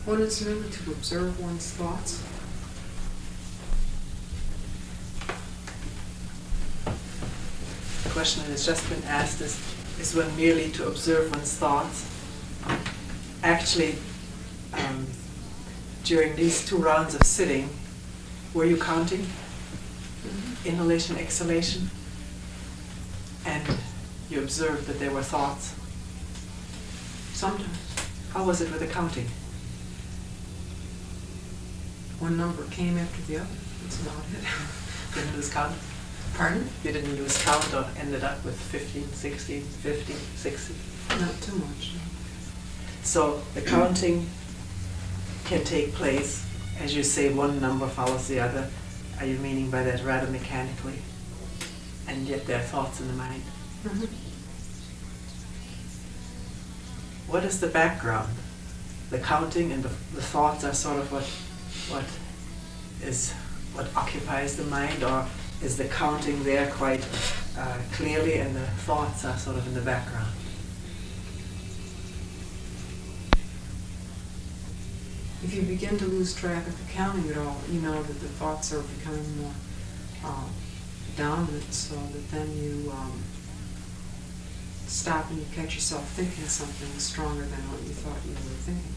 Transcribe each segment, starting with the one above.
One is merely to observe one's thoughts. The question that has just been asked is one merely to observe one's thoughts? Actually, during these 2 rounds of sitting, were you counting? Inhalation, exhalation? And you observed that there were thoughts? Sometimes. How was it with the counting? One number came after the other. That's about it. Didn't lose count? Pardon? You didn't lose count or ended up with 15, 16, 50, 60? Not too much. No. So the counting can take place, as you say, one number follows the other. Are you meaning by that rather mechanically? And yet there are thoughts in the mind. Mm-hmm. What is the background? The counting and the thoughts are sort of what occupies the mind, or is the counting there quite clearly and the thoughts are sort of in the background? If you begin to lose track of the counting at all, you know that the thoughts are becoming more dominant, so that then you stop and you catch yourself thinking something stronger than what you thought you were thinking.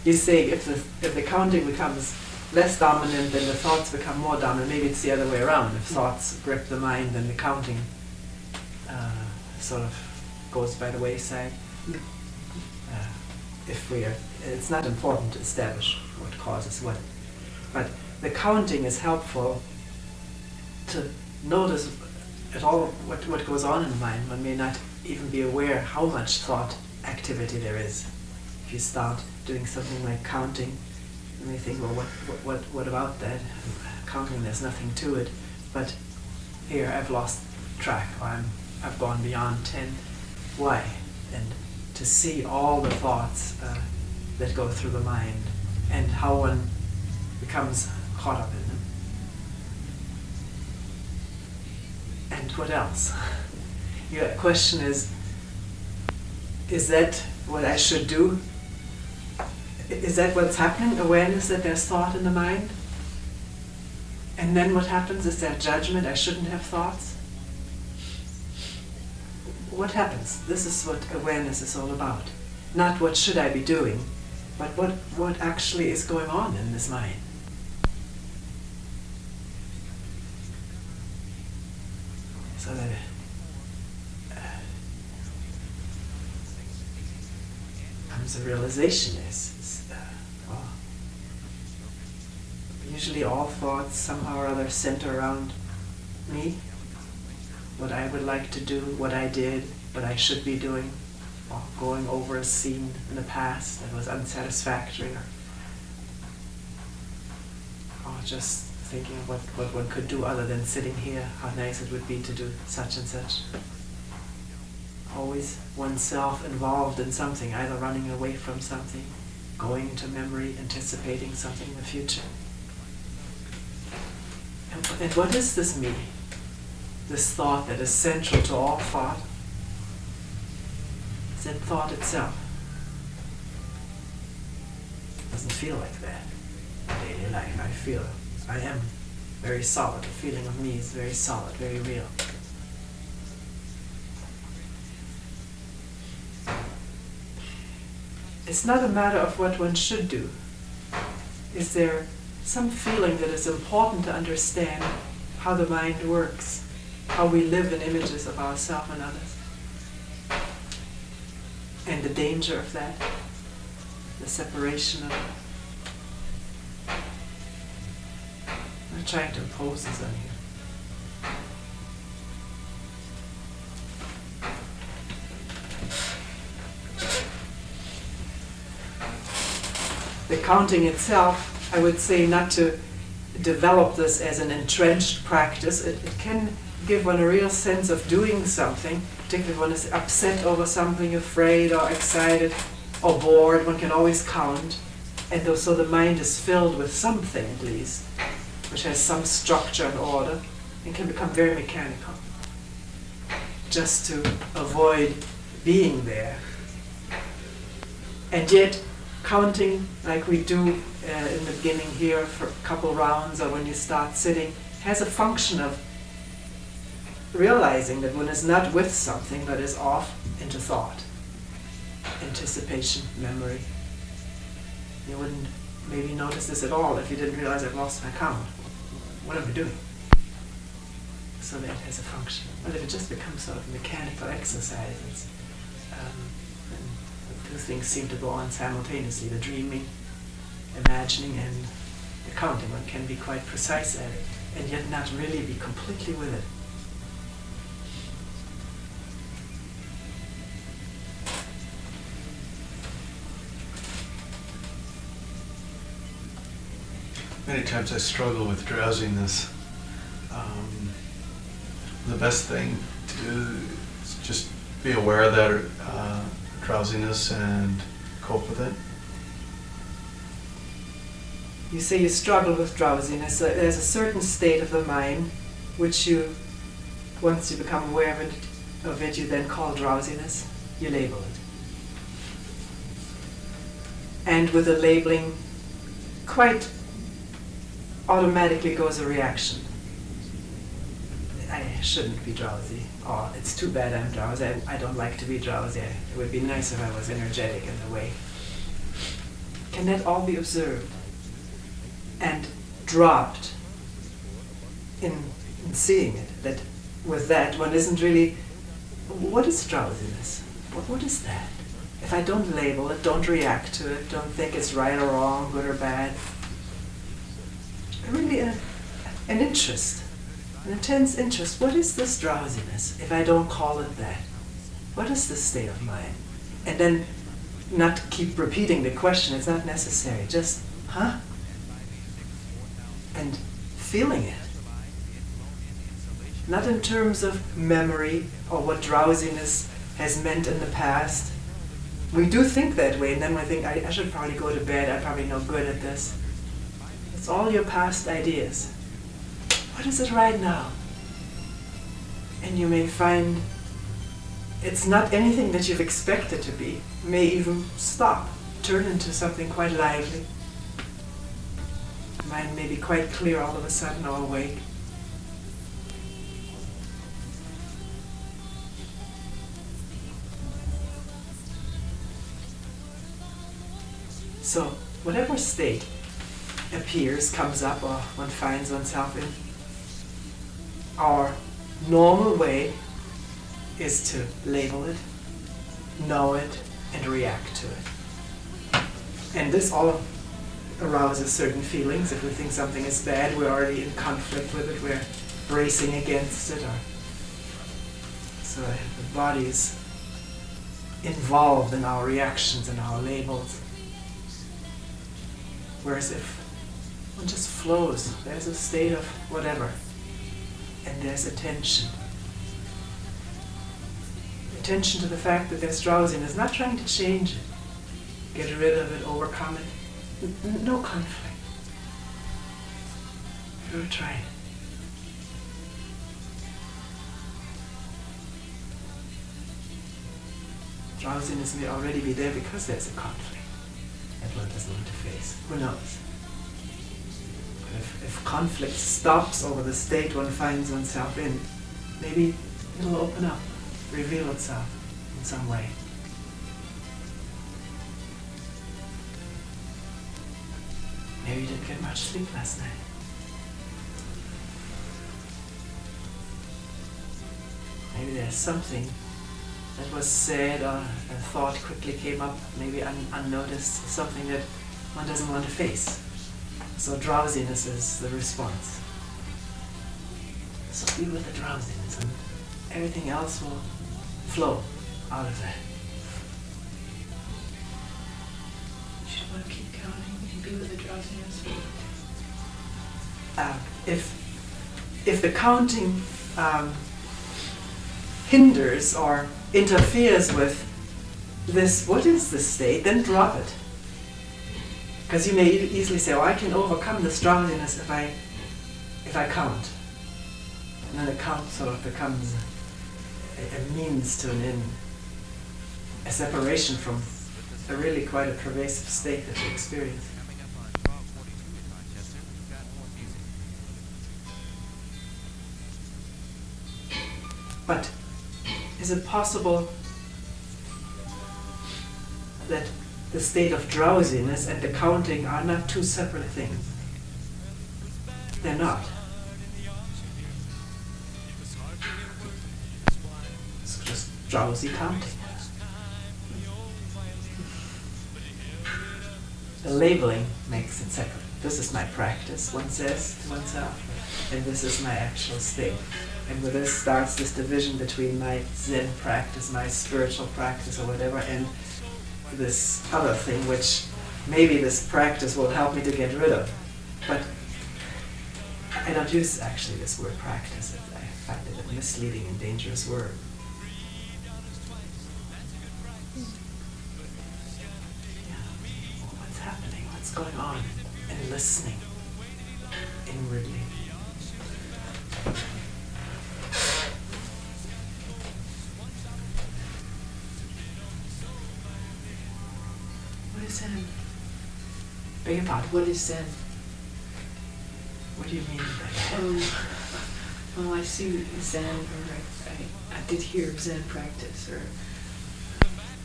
You say if the counting becomes less dominant, then the thoughts become more dominant. Maybe it's the other way around. If thoughts grip the mind, then the counting sort of goes by the wayside. It's not important to establish what causes what, but the counting is helpful to notice at all what goes on in the mind. One may not even be aware how much thought activity there is. If you start doing something like counting, you may think, well, what about that? Counting, there's nothing to it. But here I've lost track, or I've gone beyond 10. Why? And to see all the thoughts that go through the mind and how one becomes caught up in them. And what else? Your question is that what I should do? Is that what's happening? Awareness that there's thought in the mind? And then what happens? Is there judgment? I shouldn't have thoughts? What happens? This is what awareness is all about. Not what should I be doing, but what actually is going on in this mind. So that comes a realization usually all thoughts somehow or other center around me, what I would like to do, what I did, what I should be doing, or going over a scene in the past that was unsatisfactory, or just thinking of what one could do other than sitting here, how nice it would be to do such and such. Always oneself involved in something, either running away from something, going into memory, anticipating something in the future. And what is this me? This thought that is central to all thought? Is it thought itself? It doesn't feel like that in daily life. I am very solid. The feeling of me is very solid, very real. It's not a matter of what one should do. Is there some feeling that is important to understand how the mind works, how we live in images of ourselves and others, and the danger of that, the separation of it? I'm not trying to impose this on you. The counting itself, I would say not to develop this as an entrenched practice. It can give one a real sense of doing something, particularly if one is upset over something, afraid or excited or bored. One can always count. And so the mind is filled with something at least, which has some structure and order, and can become very mechanical, just to avoid being there. And yet, counting like we do in the beginning here for a couple rounds, or when you start sitting, has a function of realizing that one is not with something but is off into thought, anticipation, memory. You wouldn't maybe notice this at all if you didn't realize I've lost my count. What am I doing? So that has a function. But if it just becomes sort of mechanical exercises, then the two things seem to go on simultaneously, the dreaming, imagining, and the counting. One can be quite precise at it, and yet not really be completely with it. Many times I struggle with drowsiness. The best thing to do is just be aware of that drowsiness and cope with it. You say you struggle with drowsiness. There's a certain state of the mind which you, once you become aware of it, you then call drowsiness. You label it. And with the labeling, quite automatically goes a reaction. I shouldn't be drowsy. Oh, it's too bad I'm drowsy. I don't like to be drowsy. It would be nice if I was energetic in a way. Can that all be observed and dropped in seeing it? That with that one isn't really, what is drowsiness? What is that? If I don't label it, don't react to it, don't think it's right or wrong, good or bad, really an interest, an intense interest. What is this drowsiness if I don't call it that? What is this state of mind? And then not keep repeating the question, it's not necessary, just, huh? And feeling it. Not in terms of memory or what drowsiness has meant in the past. We do think that way, and then we think, I should probably go to bed, I'm probably no good at this. It's all your past ideas. What is it right now? And you may find it's not anything that you've expected to be. It may even stop, turn into something quite lively. Mind may be quite clear all of a sudden or awake. So, whatever state appears, comes up, or one finds oneself in, our normal way is to label it, know it, and react to it. And this all arouses certain feelings. If we think something is bad, we're already in conflict with it, we're bracing against it. So the body is involved in our reactions and our labels. Whereas if one just flows, there's a state of whatever, and there's attention. Attention to the fact that there's drowsiness, not trying to change it, get rid of it, overcome it. No conflict. Never try it. Drowsiness may already be there because there's a conflict that one doesn't want to face. Who knows? But if conflict stops over the state one finds oneself in, maybe it'll open up, reveal itself in some way. Maybe you didn't get much sleep last night. Maybe there's something that was said or a thought quickly came up, maybe unnoticed, something that one doesn't want to face. So drowsiness is the response. So be with the drowsiness and everything else will flow out of that. You should want to keep counting and be with the drowsiness. If the counting hinders or interferes with this, what is this state, then drop it. Because you may easily say, oh, I can overcome this drowsiness if I count. And then the count sort of becomes a means to an end, a separation from a really quite a pervasive state that we experience. But is it possible that the state of drowsiness and the counting are not two separate things? They're not. It's just drowsy counting. The labeling makes it separate. This is my practice, one says to oneself, and this is my actual state. And with this starts this division between my Zen practice, my spiritual practice or whatever, and this other thing which maybe this practice will help me to get rid of. But I don't use actually this word practice. I find it a misleading and dangerous word. What's happening? What's going on? And listening inwardly. What is Zen? Beg your pardon? What is Zen? What do you mean by that? Well, I see Zen, or I did hear Zen practice, or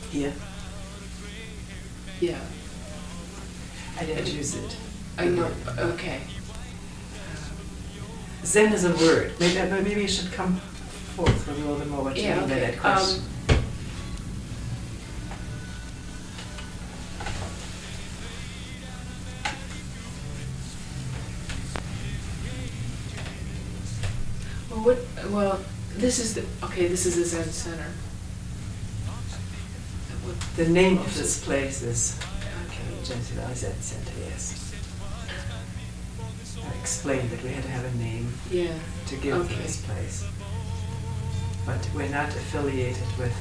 Here? yeah. I didn't use it. I know. Okay. Zen is a word. Maybe you should come forth with a little bit more what you Yeah, mean by okay. that question. Well, this is the Zen Center. The name of this place is Genesee Valley Zen Center, yes. I explained that we had to have a name Yeah. to give to this place. But we're not affiliated with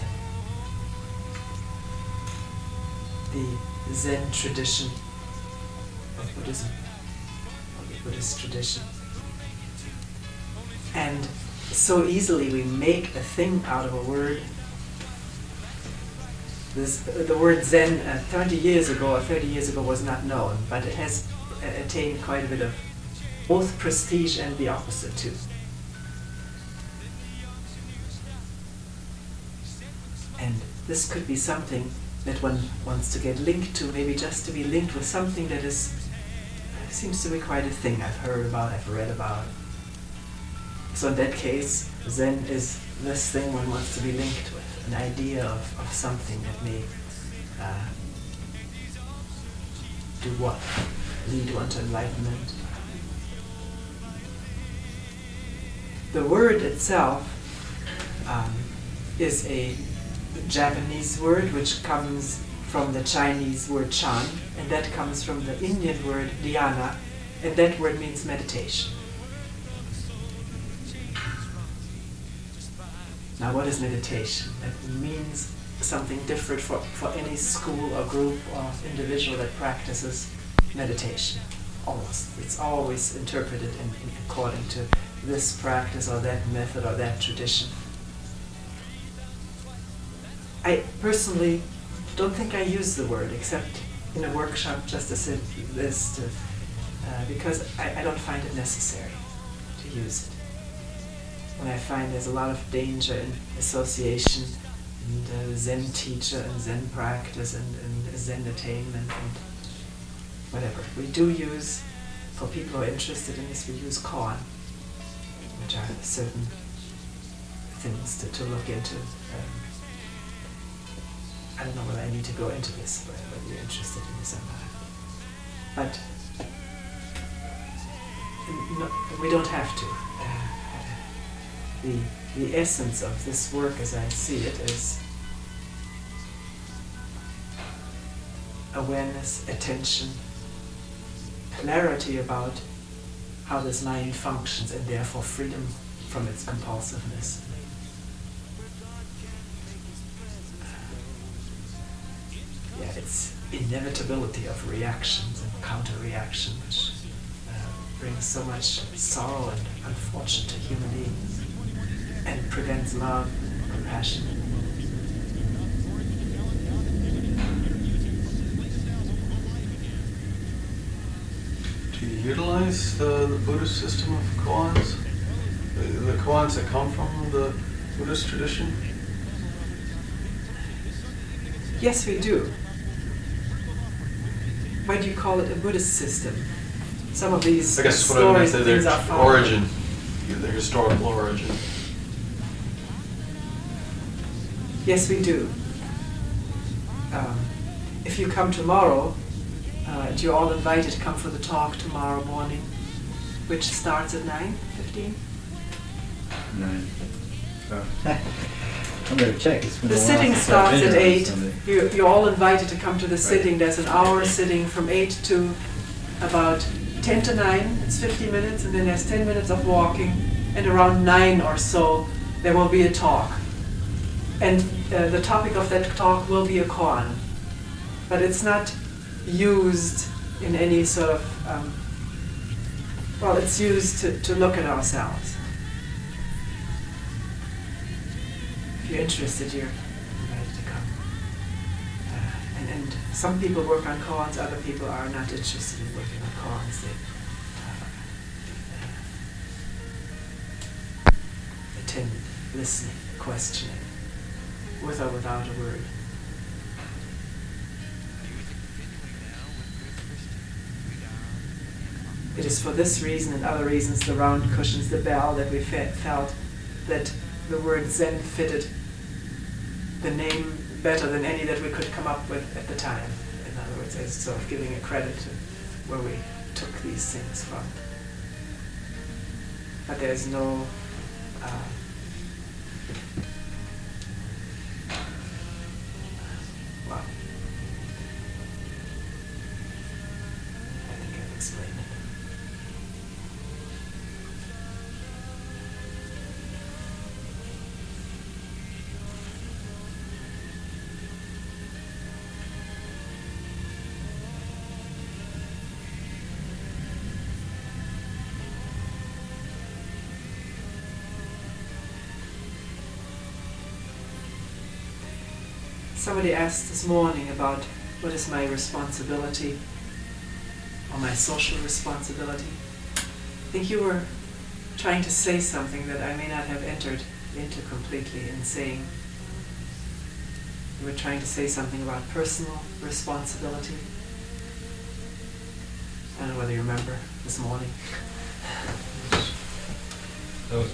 the Zen tradition of Buddhism, or the Buddhist tradition. And so easily we make a thing out of a word. The word Zen 30 years ago or 30 years ago was not known, but it has attained quite a bit of both prestige and the opposite too. And this could be something that one wants to get linked to, maybe just to be linked with something that seems to be quite a thing I've heard about, I've read about. So in that case, Zen is this thing one wants to be linked with, an idea of something that may do what? Lead one to enlightenment. The word itself is a Japanese word which comes from the Chinese word chan, and that comes from the Indian word dhyana, and that word means meditation. Now what is meditation? That means something different for any school or group or individual that practices meditation. Almost. It's always interpreted in according to this practice or that method or that tradition. I personally don't think I use the word except in a workshop just as this because I don't find it necessary to use it. And I find there's a lot of danger in association and Zen teacher and Zen practice and Zen attainment and whatever. We do use, for people who are interested in this, we use koan, which are certain things to look into. I don't know whether I need to go into this, whether you're interested in this or not. But no, we don't have to. The essence of this work, as I see it, is awareness, attention, clarity about how this mind functions, and therefore freedom from its compulsiveness. Its inevitability of reactions and counter-reaction, which brings so much sorrow and unfortune to human beings, and prevents love, compassion. utilize the Buddhist system of koans? The koans that come from the Buddhist tradition? Yes, we do. Why do you call it a Buddhist system? Some of these I guess what I meant stories, is things are their found. origin, their historical origin. Yes, we do. If you come tomorrow, you're all invited to come for the talk tomorrow morning, which starts at 9:15. 9. Oh. I'm going to check. It's been The a while sitting since I've starts been at here on 8. Sunday. You're all invited to come to the sitting. There's an hour sitting from 8 to about 10 to 9. It's 50 minutes, and then there's 10 minutes of walking, and around 9 or so there will be a talk. And the topic of that talk will be a koan. But it's not used in any sort of, well, it's used to look at ourselves. If you're interested, you're invited to come. And some people work on koans, other people are not interested in working on koans. They attend listening, questioning, with or without a word. It is for this reason and other reasons, the round cushions, the bell, that we felt that the word Zen fitted the name better than any that we could come up with at the time. In other words, as sort of giving a credit to where we took these things from. But there's no well, I think I've explained it. Somebody asked this morning about what is my responsibility or my social responsibility. I think you were trying to say something that I may not have entered into completely in saying. You were trying to say something about personal responsibility. I don't know whether you remember this morning. That was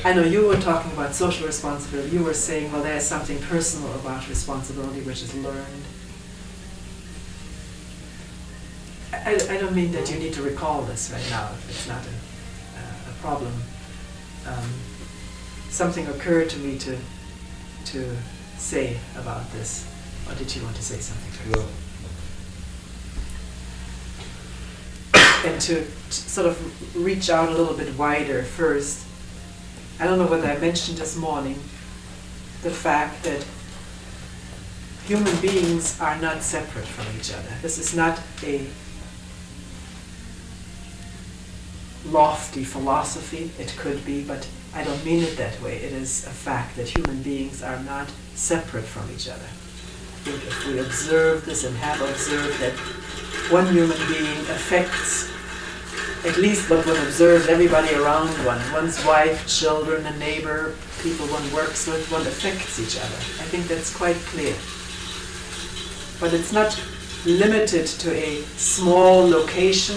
I know you were talking about social responsibility. You were saying, well, there's something personal about responsibility which is learned. I don't mean that you need to recall this right now if it's not a problem. Something occurred to me to say about this. Or did you want to say something first? no. And to sort of reach out a little bit wider first. I don't know whether I mentioned this morning the fact that human beings are not separate from each other. This is not a lofty philosophy. It could be, but I don't mean it that way. It is a fact that human beings are not separate from each other. If we observe this and have observed that one human being affects at least what one observes everybody around one, one's wife, children, a neighbor, people one works with, one affects each other. I think that's quite clear. But it's not limited to a small location.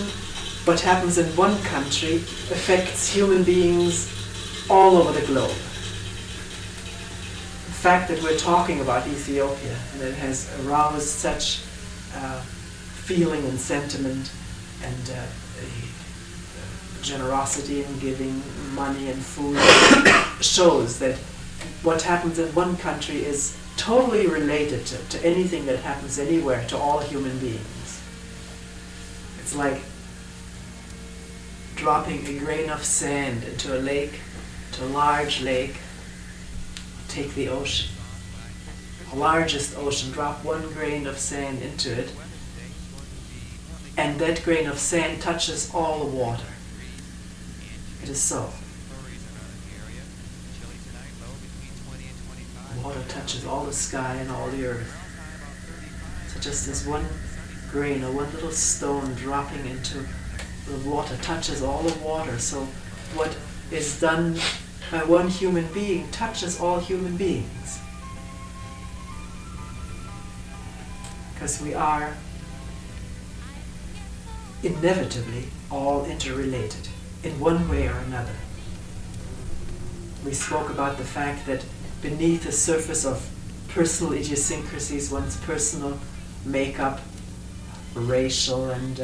What happens in one country affects human beings all over the globe. The fact that we're talking about Ethiopia and that it has aroused such feeling and sentiment and generosity in giving money and food shows that what happens in one country is totally related to anything that happens anywhere, to all human beings. It's like dropping a grain of sand into a lake, to a large lake. Take the ocean, the largest ocean, drop one grain of sand into it, and that grain of sand touches all the water. It is so. Water touches all the sky and all the earth. So just as one grain or one little stone dropping into the water touches all the water. So what is done by one human being touches all human beings. Because we are inevitably all interrelated in one way or another. We spoke about the fact that beneath the surface of personal idiosyncrasies, one's personal makeup, racial and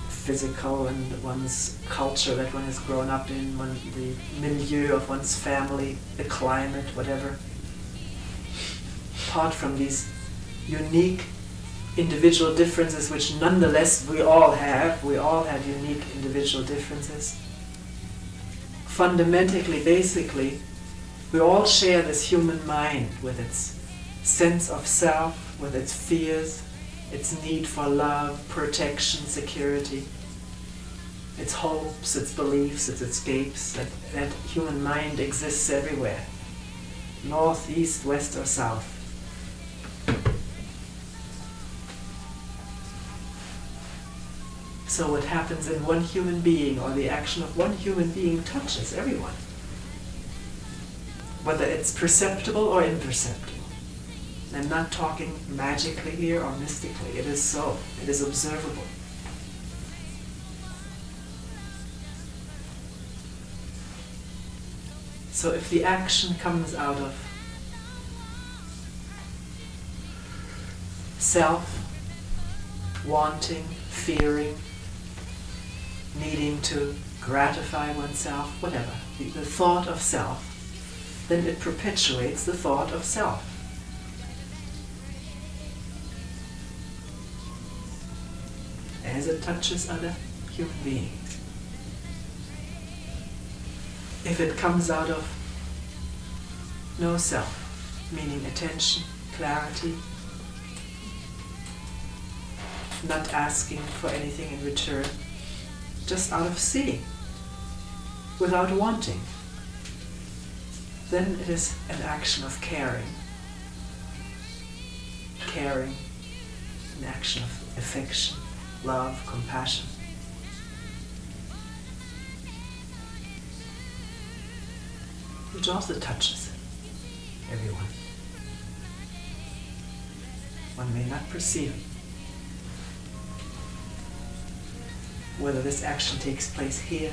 physical, and one's culture that one has grown up in, the milieu of one's family, the climate, whatever. Apart from these unique individual differences, which nonetheless we all have unique individual differences. Fundamentally, basically, we all share this human mind with its sense of self, with its fears, its need for love, protection, security, its hopes, its beliefs, its escapes. That human mind exists everywhere, north, east, west, or south. So what happens in one human being, or the action of one human being, touches everyone, whether it's perceptible or imperceptible. I'm not talking magically here or mystically. It is so. It is observable. So if the action comes out of self, wanting, fearing, needing to gratify oneself, whatever, the thought of self, then it perpetuates the thought of self. As it touches other human beings. If it comes out of no self, meaning attention, clarity, not asking for anything in return, just out of seeing, without wanting, then it is an action of caring. Caring, an action of affection, love, compassion. Which also touches everyone. One may not perceive it. Whether this action takes place here,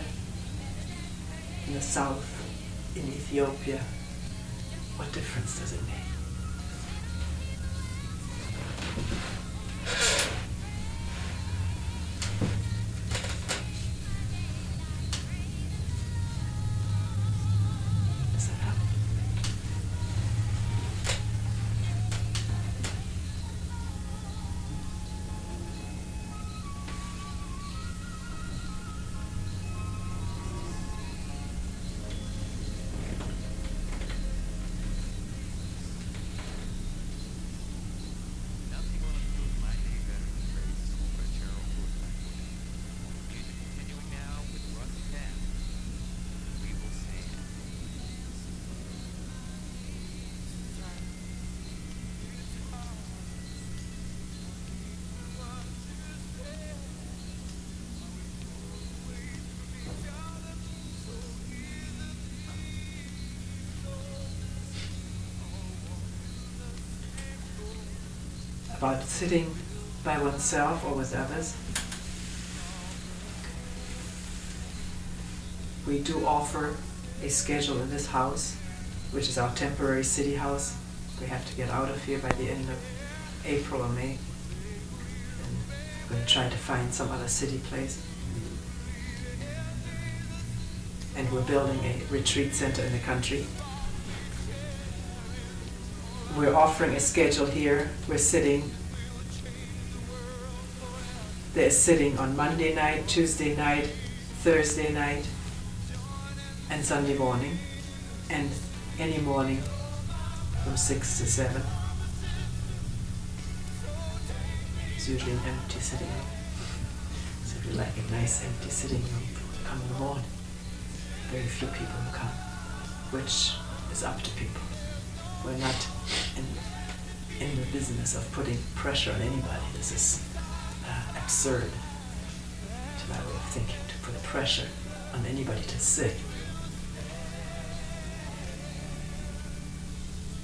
in the south, in Ethiopia, what difference does it make? Does that happen? About sitting by oneself or with others. We do offer a schedule in this house, which is our temporary city house. We have to get out of here by the end of April or May. And we're going to try to find some other city place. And we're building a retreat center in the country. We're offering a schedule here. We're sitting. There's sitting on Monday night, Tuesday night, Thursday night, and Sunday morning, and any morning from 6 to 7. It's usually an empty sitting room. So if you like a nice empty sitting room, come in the morning. Very few people come, which is up to people. We're not in the business of putting pressure on anybody. This is absurd to my way of thinking, to put pressure on anybody to sit.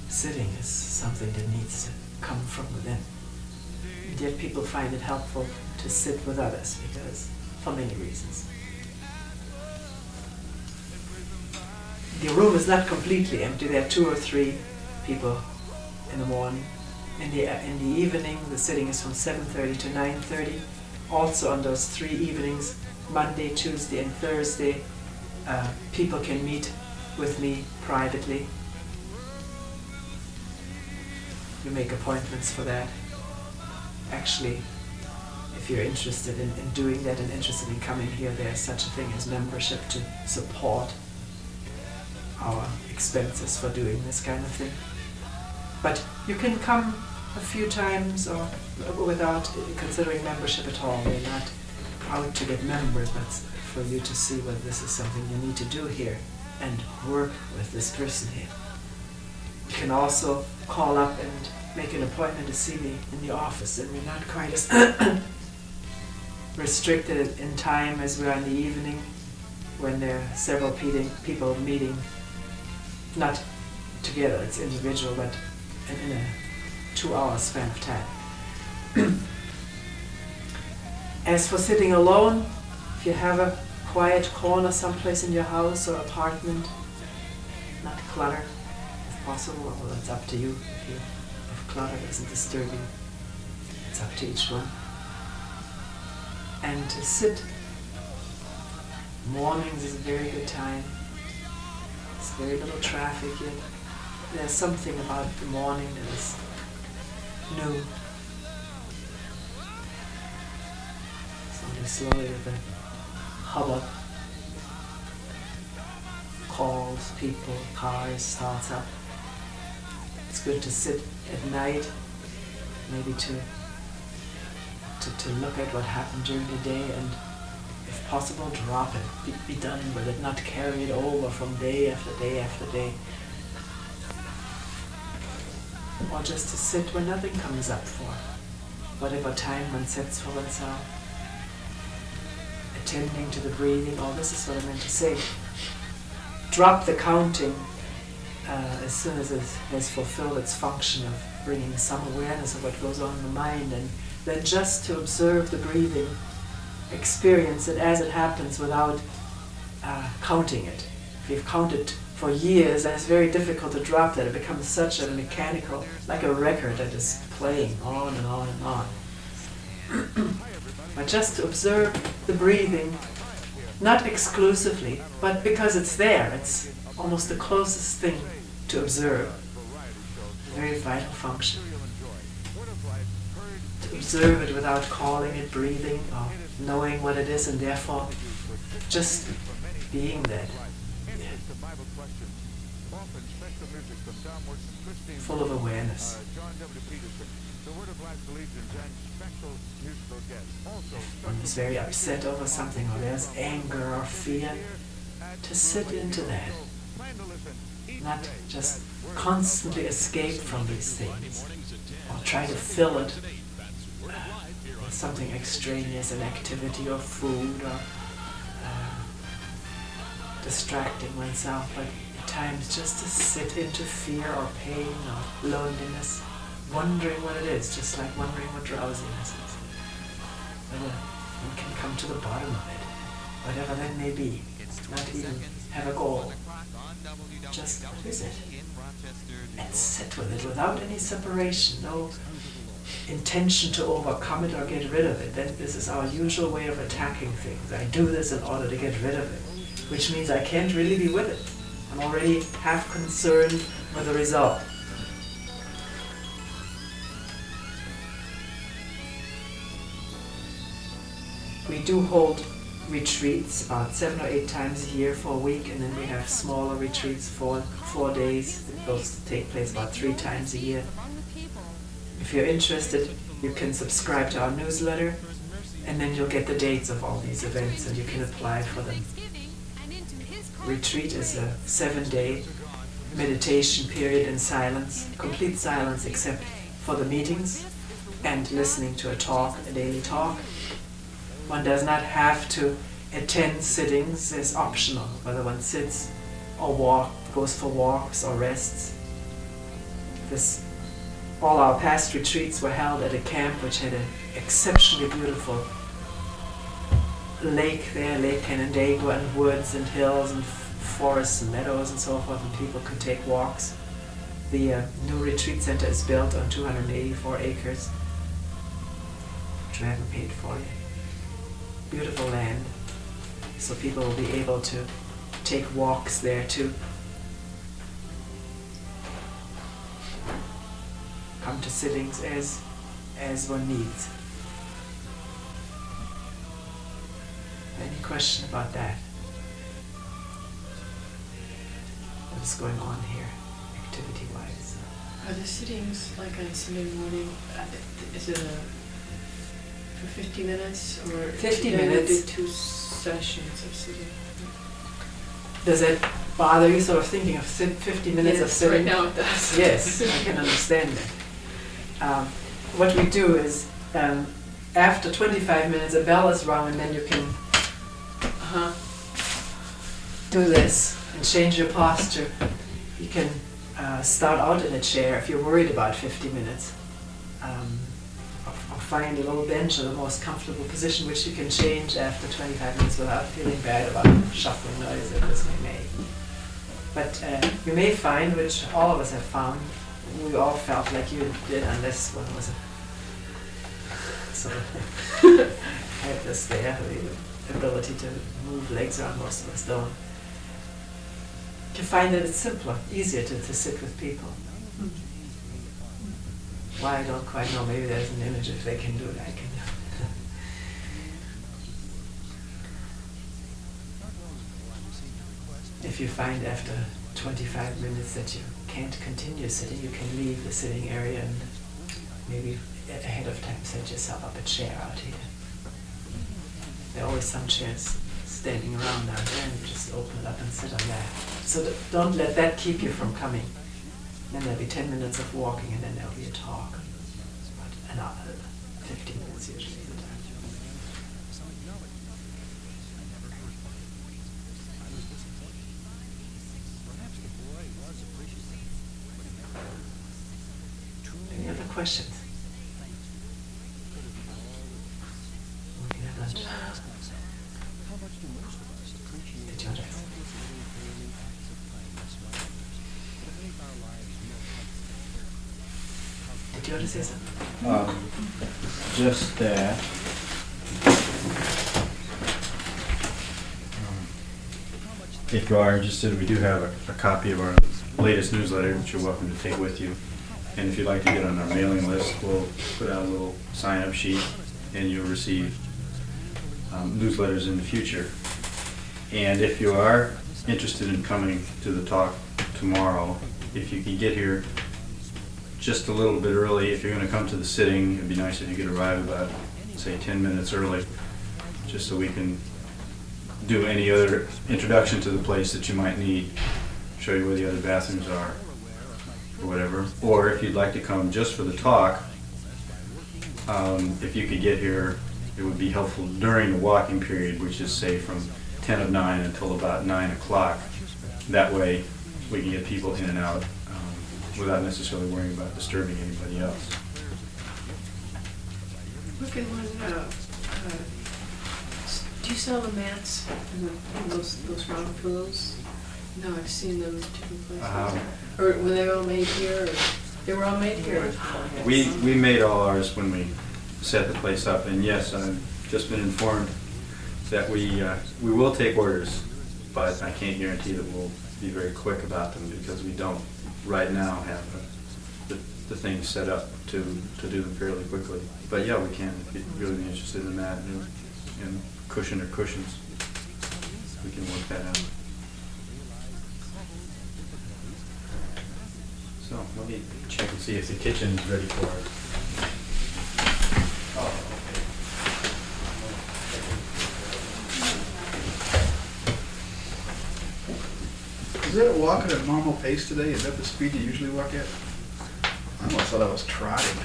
Sitting is something that needs to come from within. And yet people find it helpful to sit with others because, for many reasons. The room is not completely empty. There are 2 or 3 people in the morning. In the evening, the sitting is from 7:30 to 9:30. Also on those 3 evenings, Monday, Tuesday, and Thursday, people can meet with me privately. You make appointments for that. Actually, if you're interested in doing that and interested in coming here, there's such a thing as membership to support our expenses for doing this kind of thing. But you can come a few times or without considering membership at all. We're not out to get members, but for you to see whether this is something you need to do here and work with this person here. You can also call up and make an appointment to see me in the office, and we're not quite as restricted in time as we are in the evening when there are several people meeting, not together, it's individual, but in a 2-hour span of time. As for sitting alone, if you have a quiet corner someplace in your house or apartment, not clutter, if possible, well, that's up to you. If clutter isn't disturbing, it's up to each one. And to sit, mornings is a very good time. There's very little traffic yet. There's something about the morning that is new. Something slowly with the hubbub, calls, people, cars, starts up. It's good to sit at night, maybe to look at what happened during the day and, if possible, drop it. Be done with it, not carry it over from day after day after day. Or just to sit where nothing comes up for whatever time one sets for oneself. Attending to the breathing, oh, this is what I meant to say. Drop the counting as soon as it has fulfilled its function of bringing some awareness of what goes on in the mind, and then just to observe the breathing, experience it as it happens without counting it. If you've counted for years, then it's very difficult to drop that. It becomes such a mechanical, like a record that is playing on and on and on. But just to observe the breathing, not exclusively, but because it's there, it's almost the closest thing to observe. A very vital function. To observe it without calling it breathing or knowing what it is, and therefore just being that. Full of awareness. One is very upset over something, or there's anger or fear, to sit into that. Not just constantly escape from these things, or try to fill it with something extraneous, an activity or food, or distracting oneself, but at times just to sit into fear or pain or loneliness, wondering what it is, just like wondering what drowsiness is. Whether one can come to the bottom of it, whatever that may be, not even have a goal. Just, what is it? And sit with it without any separation, no intention to overcome it or get rid of it. Then this is our usual way of attacking things. I do this in order to get rid of it, which means I can't really be with it. I'm already half concerned with the result. We do hold retreats about 7 or 8 times a year for a week, and then we have smaller retreats for 4 days. Those take place about 3 times a year. If you're interested, you can subscribe to our newsletter, and then you'll get the dates of all these events and you can apply for them. Retreat is a 7-day meditation period in silence, complete silence except for the meetings and listening to a daily talk. One does not have to attend sittings. It's optional whether one sits or goes for walks or rests. All our past retreats were held at a camp which had an exceptionally beautiful lake there, Lake Canandaigua, and woods and hills and forests and meadows and so forth, and people could take walks. The new retreat center is built on 284 acres, which we haven't paid for yet. Beautiful land, so people will be able to take walks there too. Come to sittings as one needs. Any question about that? What is going on here, activity-wise? Are the sittings like on Sunday morning? Is it for 50 minutes or 50 together minutes. do 2 sessions of sitting? Does it bother you sort of thinking of 50 minutes of Yes, sitting? right now it does. Yes, I can understand that. What we do is, after 25 minutes, a bell is rung, and then you can do this and change your posture. You can start out in a chair if you're worried about 50 minutes, or find a little bench or the most comfortable position, which you can change after 25 minutes without feeling bad about shuffling noise that this may make. But you may find, which all of us have found, we all felt like you did, unless one was sort of had this there, the ability to move legs around. Most of us don't. You find that it's simpler, easier to sit with people. Why, I don't quite know. Maybe there's an image. If they can do it, I can do it. If you find after 25 minutes that you can't continue sitting, you can leave the sitting area and maybe ahead of time set yourself up a chair out here. There are always some chairs standing around out there, and you just open it up and sit on that. So don't let that keep you from coming. Then there'll be 10 minutes of walking, and then there'll be a talk. About an hour, 15 minutes usually is the time. Any other questions? We can have lunch. Did you want to ask? Did you want to say something? Just that. If you are interested, we do have a copy of our latest newsletter, which you're welcome to take with you. And if you'd like to get on our mailing list, we'll put out a little sign-up sheet, and you'll receive newsletters in the future. And if you are interested in coming to the talk tomorrow, if you can get here just a little bit early. If you're going to come to the sitting, it'd be nice if you could arrive about, say, 10 minutes early, just so we can do any other introduction to the place that you might need, show you where the other bathrooms are, or whatever. Or if you'd like to come just for the talk, if you could get here, it would be helpful during the walking period, which is, say, from 10 of 9 until about 9 o'clock. That way, we can get people in and out without necessarily worrying about disturbing anybody else. Look at one, do you sell the mats and those round pillows? No, I've seen them in different places. Or were they all made here? Or they were all made here? We made all ours when we set the place up, and yes, I've just been informed that we will take orders, but I can't guarantee that we'll be very quick about them, because we don't right now have the things set up to do them fairly quickly. But yeah, we can, if you're really interested in that, and cushion or cushions, we can work that out. So let me check and see if the kitchen is ready for it. Is it walking at a normal pace today? Is that the speed you usually walk at? I almost thought I was trotting.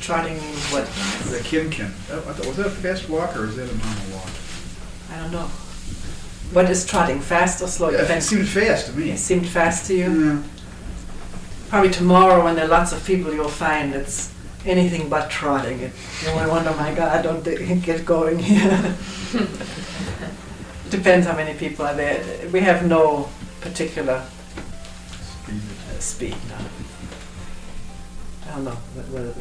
Trotting means what? The Kin. Was that a fast walk or is that a normal walk? I don't know. What is trotting? Fast or slow? Yeah, it seemed fast to me. It seemed fast to you? Yeah. Probably tomorrow when there are lots of people you'll find it's anything but trotting. You might wonder, my God, don't they get going here? Depends how many people are there. We have no particular speed now. I don't know.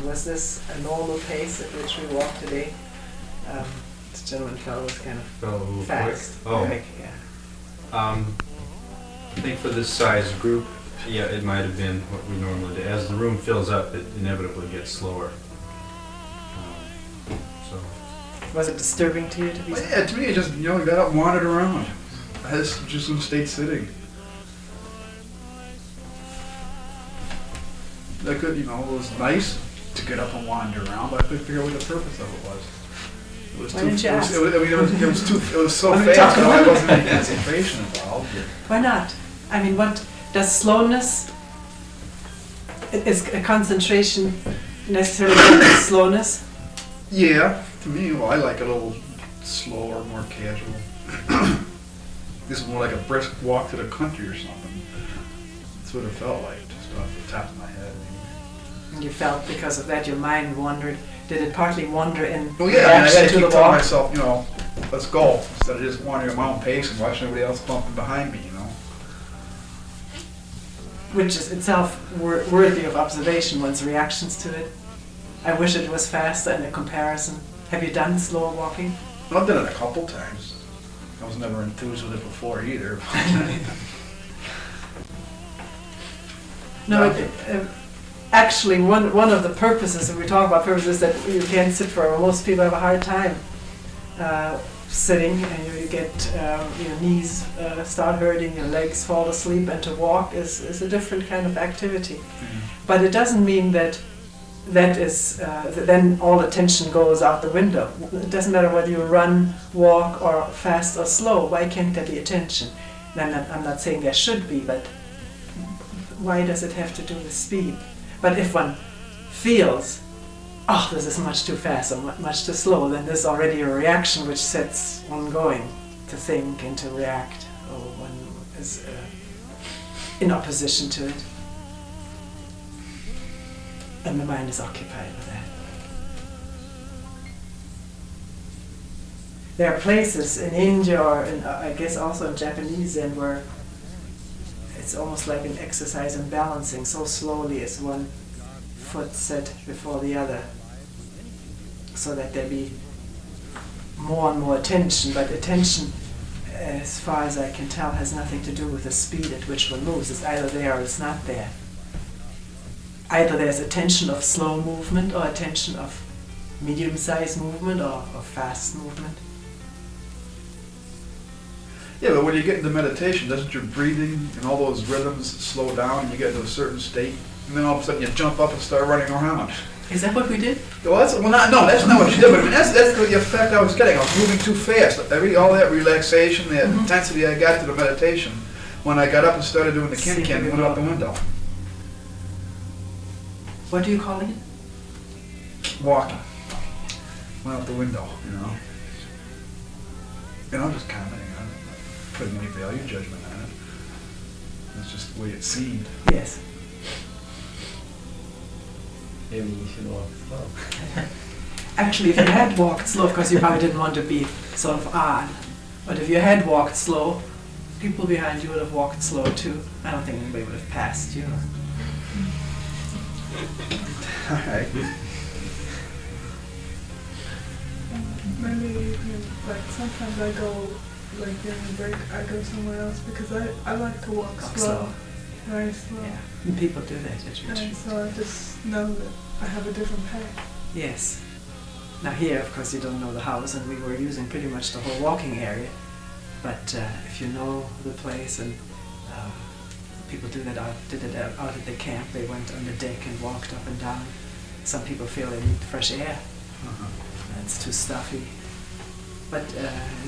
Was this a normal pace at which we walked today? This gentleman fellow was kind of Felt a little fast. quick. Oh. Quick, yeah. I think for this size group, yeah, it might have been what we normally do. As the room fills up, it inevitably gets slower. So Was it disturbing to you to be? Well, yeah, to me, it just, got up and wandered around. I just stayed sitting. I could, it was nice to get up and wander around, but I couldn't figure out what the purpose of it was. It was Why too. didn't you ask? It was so Why don't we fast. talk There about wasn't any concentration involved. Why not? I mean, what does slowness? Is a concentration necessarily good with slowness? Yeah, to me, well, I like it a little slower, more casual. This is more like a brisk walk to the country or something. That's what it felt like, just off the top of my head. And you felt because of that your mind wandered. Did it partly wander in Well, yeah, I reaction had to to the keep telling walk? myself, let's go, instead of just wandering at my own pace and watching everybody else bumping behind me, Which is itself worthy of observation, one's reactions to it. I wish it was faster in a comparison. Have you done slow walking? Well, I've done it a couple times. I was never enthused with it before either. No, actually, one of the purposes, when we talk about purposes, that you can't sit for. Most people have a hard time sitting, and you get your knees start hurting, your legs fall asleep, and to walk is a different kind of activity. But it doesn't mean that is then all attention goes out the window. It doesn't matter whether you run, walk, or fast or slow. Why can't there be attention? And I'm not saying there should be, but why does it have to do with speed? But if one feels, oh, this is much too fast or much too slow, then there's already a reaction which sets one going to think and to react, or one is in opposition to it. And the mind is occupied with that. There are places in India, or I guess also in Japanese Zen, where it's almost like an exercise in balancing. So slowly is one foot set before the other, so that there be more and more attention. But attention, as far as I can tell, has nothing to do with the speed at which one moves. It's either there or it's not there. Either there's attention of slow movement, or attention of medium-sized movement, or fast movement. Yeah, but when you get into meditation, doesn't your breathing and all those rhythms slow down and you get into a certain state? And then all of a sudden you jump up and start running around. Is that what we did? Well, that's not what you did, but I mean, that's the effect I was getting. I was moving too fast. All that relaxation, that intensity I got to the meditation, when I got up and started doing the kin went out the window. What do you call it? Walking. Went out the window, And I'm just commenting on it, not putting any value judgment on it. It's just the way it seemed. Yes. Maybe you should walk slow. Actually, if you had walked slow, of course you probably didn't want to be sort of on. But if you had walked slow, people behind you would have walked slow too. I don't think anybody would have passed you. Alright. Maybe like sometimes I go like during the break I go somewhere else because I like to walk slow. Very slow. Yeah, and people do that at And retreat. so I just know that I have a different path. Yes. Now here, of course, you don't know the house, and we were using pretty much the whole walking area. But if you know the place, and people did it out at the camp, they went on the deck and walked up and down. Some people feel they need fresh air. It's too stuffy. But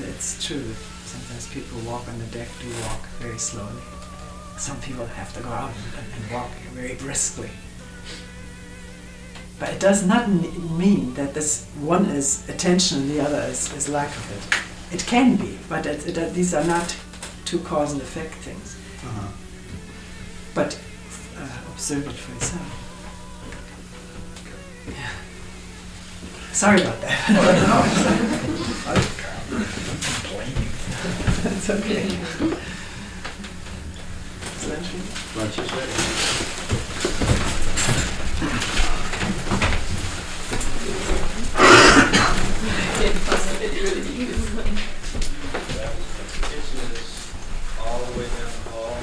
it's true. Sometimes people walk on the deck, do walk very slowly. Some people have to go out and walk very briskly. But it does not mean that this one is attention and the other is lack of it. It can be, but these are not two cause and effect things. Uh-huh. But observe it for yourself. Yeah. Sorry about that. I'm complaining. It's okay. Is lunch ready? Lunch is ready. Kitchen is all the way down the hall.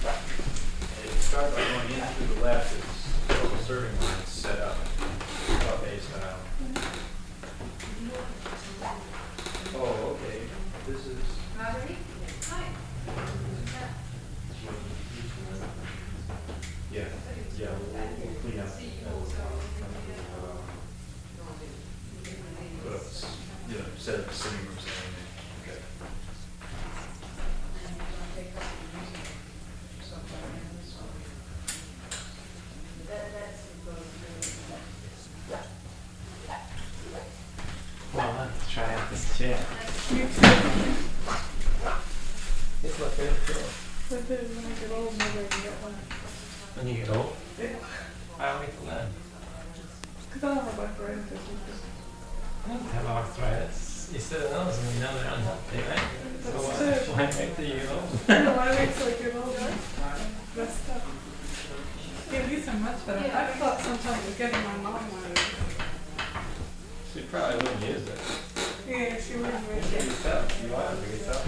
And it starts by going in through the left, it's a couple serving lines set up, buffet style. Oh, okay, this is. Yeah, yeah, we'll clean up. Put up, set up the sitting room, so okay. Well, let's try out this chair. It's not good too. But then when I get old, maybe I can get one. When you get old, Yeah. I'll wait till then. Because I don't have arthritis. I don't have arthritis. You sit in those and you know they're unhealthy, right? So That's true. why wait till you get old? No, I wait till I get older. That's tough. Yeah, these are much better. I thought sometimes it was getting my mom one. She probably wouldn't use it. Yeah, she wouldn't You make it. yourself, you are to yourself.